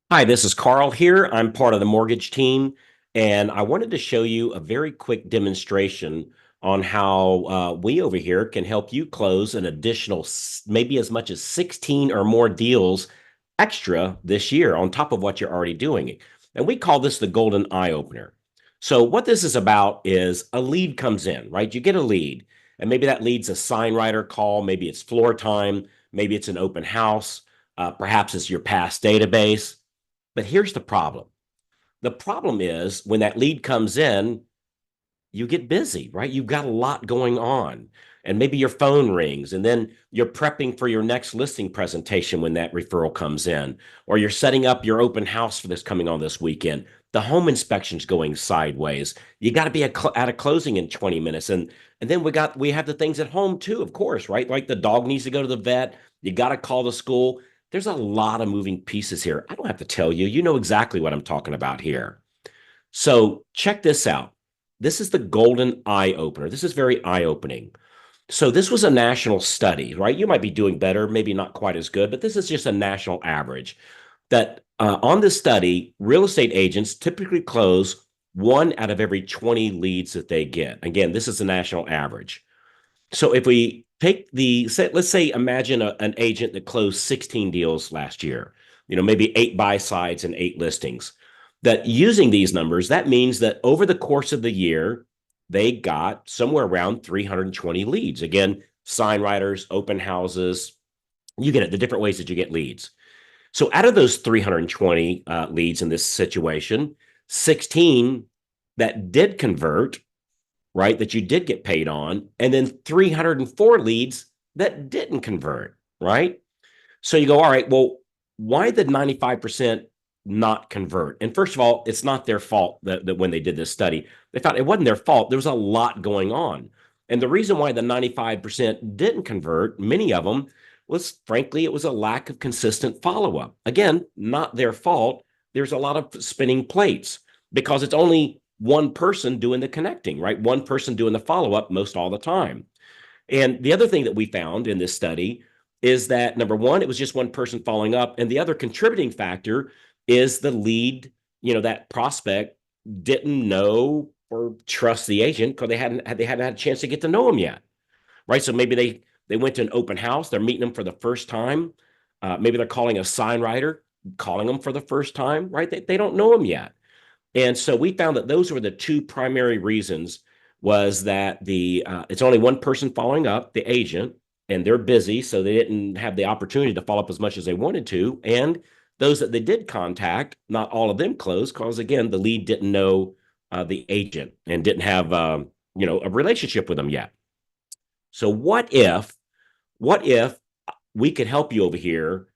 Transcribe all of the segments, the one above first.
Hi, this is Carl here. I'm part of the mortgage team, and I wanted to show you a very quick demonstration on how we over here can help you close an additional, maybe as much as 16 or more deals extra this year on top of what you're already doing. And we call this the golden eye opener. So, what this is about is a lead comes in, right? You get a lead, and maybe that lead's a sign writer call, maybe it's floor time, maybe it's an open house, perhaps it's your past database. But here's the problem. The problem is when that lead comes in, you get busy, right? You've got a lot going on. And maybe your phone rings, and then you're prepping for your next listing presentation when that referral comes in, or you're setting up your open house for this coming on this weekend. The home inspection's going sideways. You got to be at a closing in 20 minutes. And then we have the things at home too, of course, right? Like the dog needs to go to the vet. You got to call the school. There's a lot of moving pieces here. I don't have to tell you. You know exactly what I'm talking about here. So check this out. This is the golden eye opener. This is very eye opening. So this was a national study, right? You might be doing better, maybe not quite as good, but this is just a national average. That on this study, real estate agents typically close one out of every 20 leads that they get. Again, this is the national average. So if we take let's say, imagine an agent that closed 16 deals last year, maybe eight buy sides and eight listings. That using these numbers, that means that over the course of the year, they got somewhere around 320 leads. Again, sign writers, open houses, you get it, the different ways that you get leads. So out of those 320 leads in this situation, 16 that did convert, right, that you did get paid on, and then 304 leads that didn't convert, right? So you go, all right, well, why did 95% not convert? And first of all, it's not their fault that when they did this study, they found it wasn't their fault. There was a lot going on. And the reason why the 95% didn't convert, many of them, was frankly, it was a lack of consistent follow up. Again, not their fault. There's a lot of spinning plates because it's only one person doing the connecting, right? One person doing the follow up most all the time. And the other thing that we found in this study is that number one, it was just one person following up. And the other contributing factor is the lead, that prospect didn't know or trust the agent because they hadn't had a chance to get to know him yet. Right. So maybe they went to an open house, they're meeting them for the first time. Maybe they're calling a sign writer, calling them for the first time, right? They don't know them yet. And so we found that those were the two primary reasons was that it's only one person following up, the agent, and they're busy, so they didn't have the opportunity to follow up as much as they wanted to. And those that they did contact, not all of them closed because again, the lead didn't know the agent and didn't have a relationship with them yet. So what if we could help you over here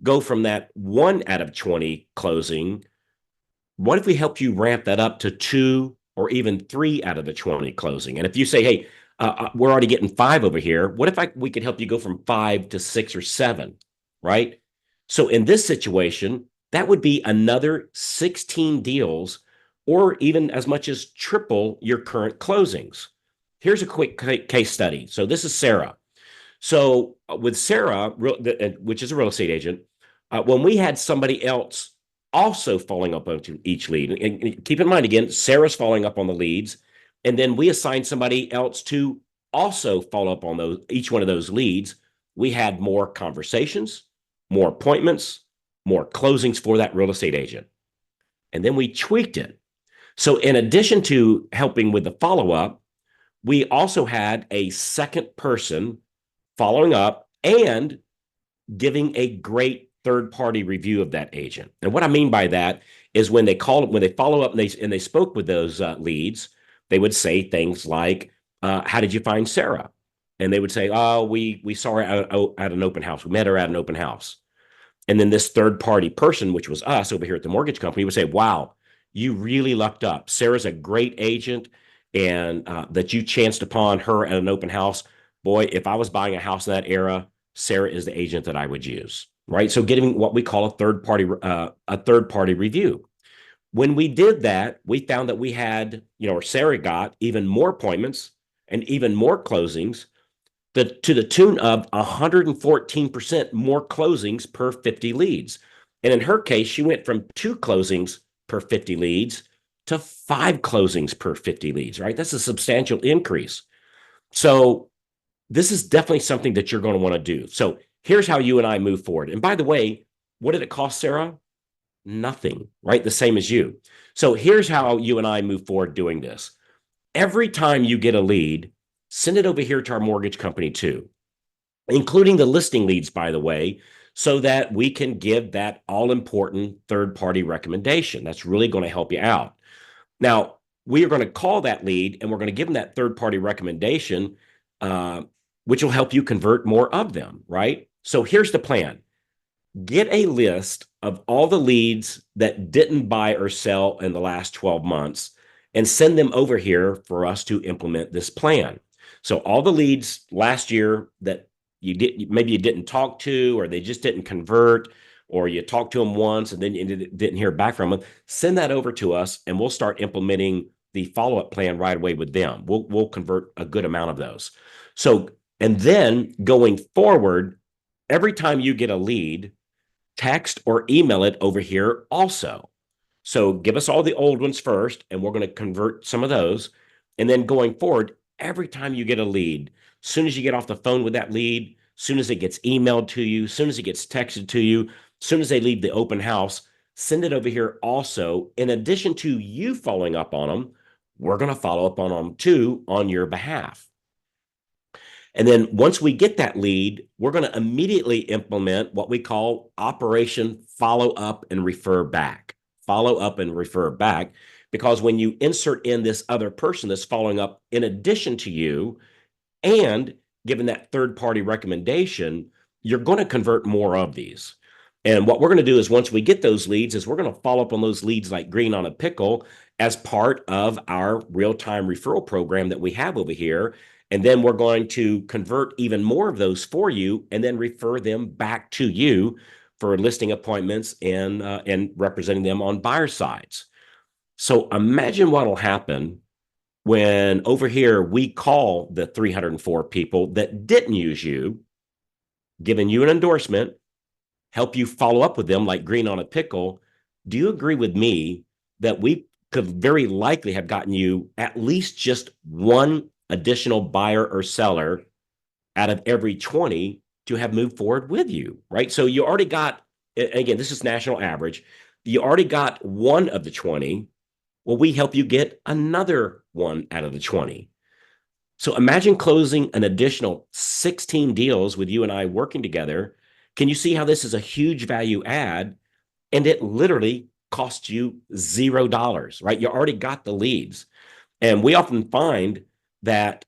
go from that one out of 20 closing. What if we help you ramp that up to two or even three out of the 20 closing? And if you say, hey, we're already getting five over here, what if we could help you go from five to six or seven, right? So in this situation, that would be another 16 deals or even as much as triple your current closings. Here's a quick case study. So this is Sarah. So with Sarah, which is a real estate agent, when we had somebody else also following up on each lead, and keep in mind again, Sarah's following up on the leads, and then we assigned somebody else to also follow up on each one of those leads. We had more conversations, more appointments, more closings for that real estate agent, and then we tweaked it. So in addition to helping with the follow up, we also had a second person following up and giving a great third party review of that agent. And what I mean by that is when they follow up and they spoke with those leads, they would say things like, "How did you find Sarah?" And they would say, "Oh, we saw her at an open house. We met her at an open house." And then this third party person, which was us over here at the mortgage company, would say, "Wow, you really lucked up. Sarah's a great agent, and that you chanced upon her at an open house. Boy, if I was buying a house in that era, Sarah is the agent that I would use." Right. So getting what we call a third party review. When we did that, we found that we had, or Sarah got even more appointments and even more closings to the tune of 114% more closings per 50 leads. And in her case, she went from 2 closings per 50 leads to 5 closings per 50 leads, right? That's a substantial increase. So this is definitely something that you're going to want to do. So here's how you and I move forward. And by the way, what did it cost Sarah? Nothing, right? The same as you. So here's how you and I move forward doing this. Every time you get a lead, send it over here to our mortgage company too, including the listing leads, by the way, so that we can give that all important third party recommendation. That's really going to help you out. Now, we are going to call that lead and we're going to give them that third party recommendation, uh, which will help you convert more of them, right? So here's the plan: get a list of all the leads that didn't buy or sell in the last 12 months and send them over here for us to implement this plan. So all the leads last year that maybe you didn't talk to, or they just didn't convert, or you talked to them once and then you didn't hear back from them, send that over to us and we'll start implementing the follow-up plan right away with them. We'll convert a good amount of those. So, and then going forward, every time you get a lead, text or email it over here also. So give us all the old ones first, and we're going to convert some of those. And then going forward, every time you get a lead, as soon as you get off the phone with that lead, as soon as it gets emailed to you, as soon as it gets texted to you, as soon as they leave the open house, send it over here also. In addition to you following up on them, we're going to follow up on them too on your behalf. And then once we get that lead, we're going to immediately implement what we call Operation Follow Up and Refer Back. Follow up and refer back, because when you insert in this other person that's following up in addition to you, and given that third party recommendation, you're going to convert more of these. And what we're going to do is, once we get those leads, is we're going to follow up on those leads like green on a pickle as part of our real-time referral program that we have over here. And then we're going to convert even more of those for you and then refer them back to you for listing appointments and representing them on buyer sides. So imagine what will happen when over here we call the 304 people that didn't use you, giving you an endorsement, help you follow up with them like green on a pickle. Do you agree with me that we could very likely have gotten you at least just one additional buyer or seller out of every 20 to have moved forward with you, right? So you already got, again, this is national average. You already got one of the 20. Well, we help you get another one out of the 20. So imagine closing an additional 16 deals with you and I working together. Can you see how this is a huge value add? And it literally costs you $0, right? You already got the leads. And we often find that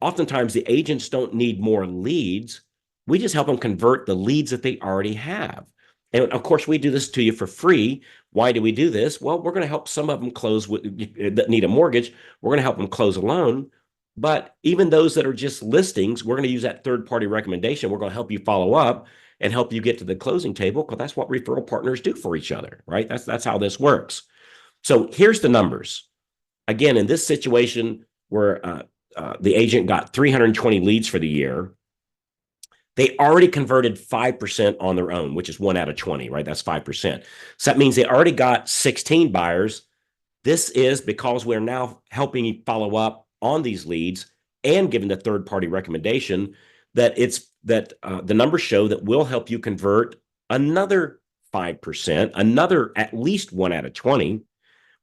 oftentimes the agents don't need more leads. We just help them convert the leads that they already have. And of course, we do this to you for free. Why do we do this? Well, we're going to help some of them close that need a mortgage. We're going to help them close a loan. But even those that are just listings, we're going to use that third party recommendation. We're going to help you follow up and help you get to the closing table, because that's what referral partners do for each other, right? That's how this works. So here's the numbers. Again, in this situation where the agent got 320 leads for the year, they already converted 5% on their own, which is 1 out of 20, right? That's 5%. So that means they already got 16 buyers. This is because we're now helping you follow up on these leads and giving the third party recommendation that the numbers show that we'll help you convert another 5%, another at least 1 out of 20,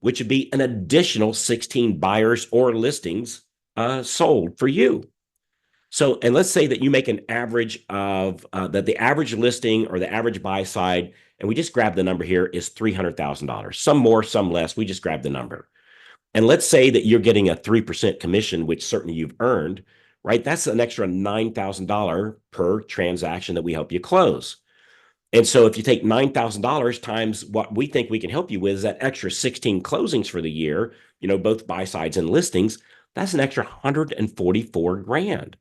which would be an additional 16 buyers or listings sold for you. So, and let's say that you make an average of that the average listing or the average buy side, and we just grab the number here, is $300,000. Some more, some less. We just grab the number. And let's say that you're getting a 3% commission, which certainly you've earned, right? That's an extra $9,000 per transaction that we help you close. And so if you take $9,000 times what we think we can help you with, is that extra 16 closings for the year, both buy sides and listings, that's an extra 144 grand,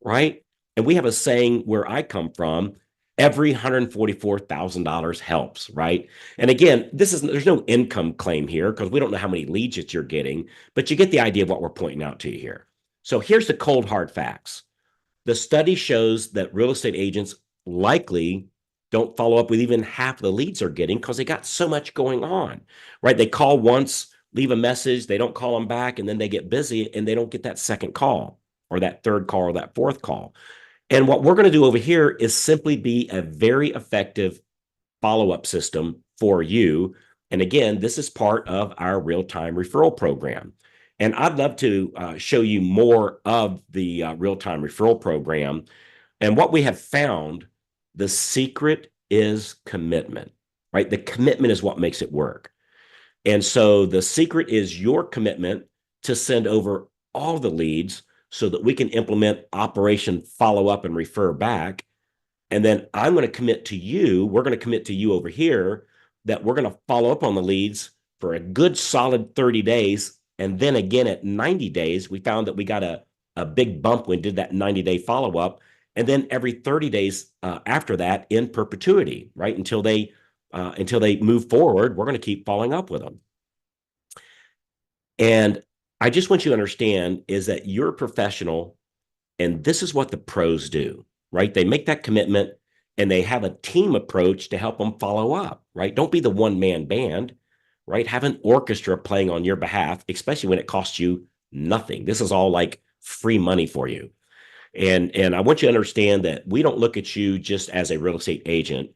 right? And we have a saying where I come from: every $144,000 helps, right? And again, there's no income claim here because we don't know how many leads that you're getting, but you get the idea of what we're pointing out to you here. So here's the cold hard facts. The study shows that real estate agents likely don't follow up with even half the leads they're getting because they got so much going on, right? They call once, leave a message, they don't call them back, and then they get busy and they don't get that second call or that third call or that fourth call. And what we're going to do over here is simply be a very effective follow-up system for you. And again, this is part of our real-time referral program. And I'd love to show you more of the real-time referral program. And what we have found, the secret is commitment, right? The commitment is what makes it work. And so the secret is your commitment to send over all the leads so that we can implement Operation Follow Up and Refer Back. And then I'm going to commit to you, we're going to commit to you over here that we're going to follow up on the leads for a good solid 30 days. And then again at 90 days, we found that we got a big bump when we did that 90-day follow up. And then every 30 days after that in perpetuity, right? Until they move forward, we're going to keep following up with them. And I just want you to understand is that you're a professional and this is what the pros do, right? They make that commitment and they have a team approach to help them follow up, right? Don't be the one man band, right? Have an orchestra playing on your behalf, especially when it costs you nothing. This is all like free money for you. And I want you to understand that we don't look at you just as a real estate agent.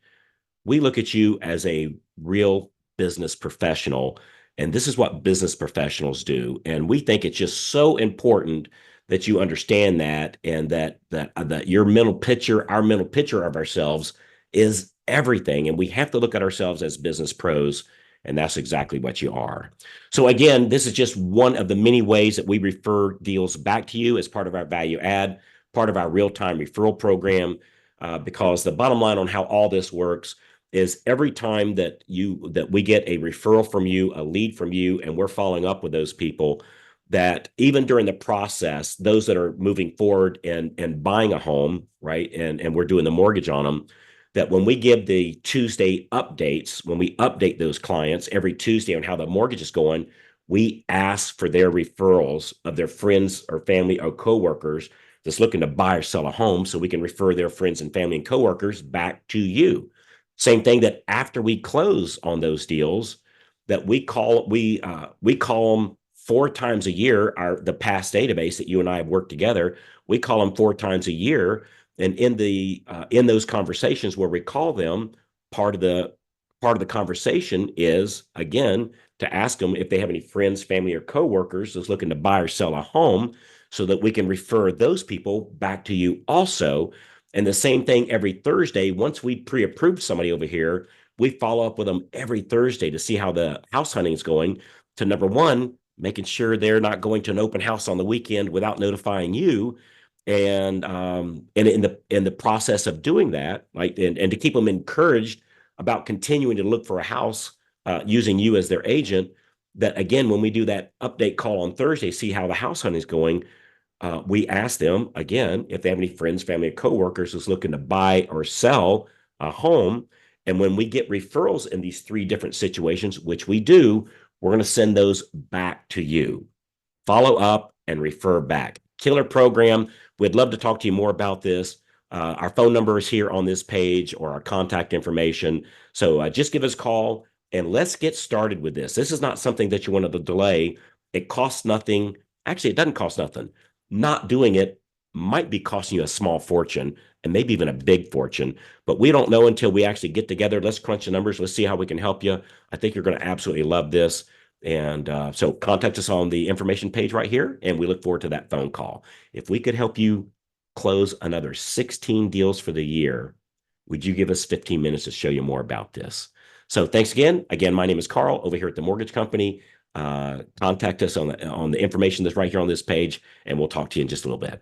We look at you as a real business professional. And this is what business professionals do. And we think it's just so important that you understand that and that your mental picture, our mental picture of ourselves is everything. And we have to look at ourselves as business pros. And that's exactly what you are. So again, this is just one of the many ways that we refer deals back to you as part of our value add, part of our real-time referral program. Because the bottom line on how all this works is every time that we get a referral from you, a lead from you, and we're following up with those people, that even during the process, those that are moving forward and buying a home, right, and we're doing the mortgage on them, that when we give the Tuesday updates, when we update those clients every Tuesday on how the mortgage is going, we ask for their referrals of their friends or family or coworkers that's looking to buy or sell a home so we can refer their friends and family and coworkers back to you. Same thing that after we close on those deals, that we call them 4 times a year. The past database that you and I have worked together, we call them 4 times a year. And in those conversations where we call them, part of the conversation is again to ask them if they have any friends, family, or coworkers that's looking to buy or sell a home, so that we can refer those people back to you also. And the same thing every Thursday. Once we pre-approve somebody over here, we follow up with them every Thursday to see how the house hunting is going. To number one, making sure they're not going to an open house on the weekend without notifying you. And in the process of doing that, like and to keep them encouraged about continuing to look for a house using you as their agent. That again, when we do that update call on Thursday, see how the house hunting is going, we ask them again if they have any friends, family, or coworkers who's looking to buy or sell a home. And when we get referrals in these 3 different situations, which we do, we're going to send those back to you. Follow up and refer back. Killer program. We'd love to talk to you more about this. Our phone number is here on this page or our contact information. So just give us a call and let's get started with this. This is not something that you want to delay. It costs nothing. Actually, it doesn't cost nothing. Not doing it might be costing you a small fortune and maybe even a big fortune, but we don't know until we actually get together. Let's crunch the numbers. Let's see how we can help you. I think you're going to absolutely love this. And so contact us on the information page right here, and we look forward to that phone call. If we could help you close another 16 deals for the year, would you give us 15 minutes to show you more about this? So thanks again. Again, my name is Carl over here at the Mortgage Company. Contact us on the information that's right here on this page, and we'll talk to you in just a little bit.